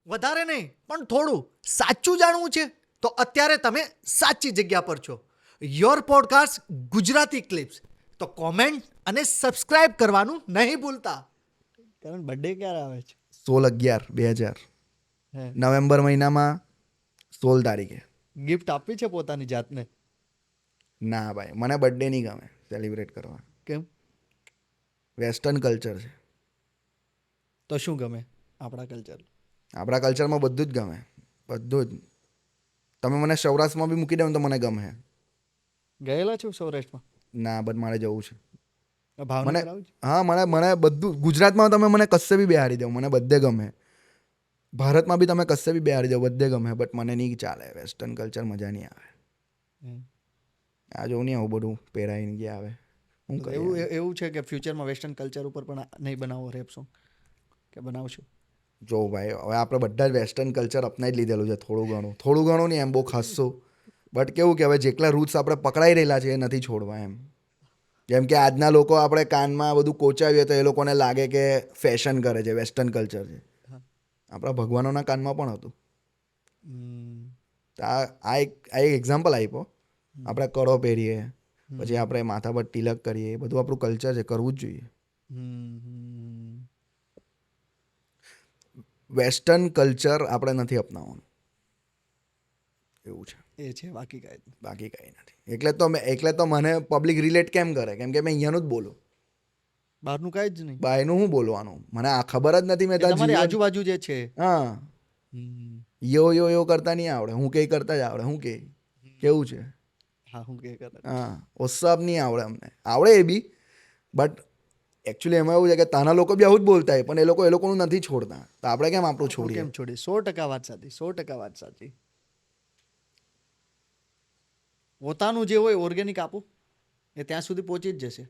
વધારે નહીં પણ થોડું સાચું જાણવું છે તો અત્યારે તમે સાચી જગ્યા પર છો. Your podcast Gujarati clips. તો કોમેન્ટ અને સબસ્ક્રાઇબ કરવાનું નહીં ભૂલતા. કારણ બર્થડે ક્યારે આવે છે? 16/11/2000 હે નવેમ્બર મહિનામાં 16 તારીખે. ગિફ્ટ આપવી છે પોતાની જાતને? ના ભાઈ, મને બર્થડે નહીં ગમે સેલિબ્રેટ કરવા. કેમ? વેસ્ટર્ન કલ્ચર છે. તો શું ગમે આપણા કલ્ચર? આપણા કલ્ચરમાં બધું જ ગમે, બધું જ. તમે મને સૌરાષ્ટ્રમાં બી મૂકી દો ને તો મને ગમે. ગયેલા છો સૌરાષ્ટ્રમાં? ના, બટ મારે જવું છે. ભાવનગર મને આવું છે? હા, મને બધું ગુજરાતમાં તમે મને કશે બી બેહારી દો, મને બધે ગમે. ભારતમાં બી તમે કશે બી બેહારી દો, બધે ગમે. બટ મને નહીં ચાલે વેસ્ટર્ન કલ્ચર, મજા નહીં આવે. હમ. આ જોવું નહીં આવું બધું પહેરાઈને ગયા આવે. શું તો કરીએ? એવું છે કે ફ્યુચરમાં વેસ્ટર્ન કલ્ચર ઉપર પણ નહીં બનાવો રેપ સોંગ કે બનાવશો? જો ભાઈ, હવે આપણે બધા જ વેસ્ટર્ન કલ્ચર અપનાવી જ લીધેલું છે થોડું ઘણું નહીં, એમ બહુ ખાસું. બટ કેવું કે હવે જેટલા રૂટ્સ આપણે પકડાઈ રહેલા છે એ નથી છોડવા એમ. જેમ કે આજના લોકો આપણે કાનમાં બધું કોચાવીએ તો એ લોકોને લાગે કે ફેશન કરે છે, વેસ્ટર્ન કલ્ચર છે. હા. આપણા ભગવાનોના કાનમાં પણ હતું. હમ. તો આ એક એક્ઝામ્પલ આપ્યો. આપણે કડો પહેરીએ, પછી આપણે માથા પર તિલક કરીએ, એ બધું આપણું કલ્ચર છે, કરવું જ જોઈએ. હમ. વેસ્ટર્ન કલ્ચર આપણે નથી અપનાવવાનું, એવું છે. એ છે, બાકી કાંઈ નહીં. બાકી કંઈ નથી. એટલે તો મને પબ્લિક રિલેટ કેમ કરે? કેમ કે મેં અહીંયાનું જ બોલું. બહારનું કાંઈ જ નહીં. બાયનું હું બોલવાનું? મને આ ખબર જ નથી. મેં એ ત્યાં તમારી જીવન આજુબાજુ જે છે. હા, હમ. યો કરતા નહીં આવડે. હું કંઈ કરતા જ આવડે. હું કે કેવું છે? હા, હું કે કરે. હા, ઓસાબ નહીં આવડે અમને. આવડે એ બી, બટ એકચ્યુઅલી એમાં એવું છે કે તાના લોકો બી આવું જ બોલતા હોય, પણ એ લોકોનું નથી છોડતા. તો આપણે કેમ આપણું છોડીએ? કેમ છોડી? 100% વાત સાચી, 100% વાત સાચી. પોતાનું જે હોય ઓર્ગેનિક આપો, એ ત્યાં સુધી પહોંચી જ જશે.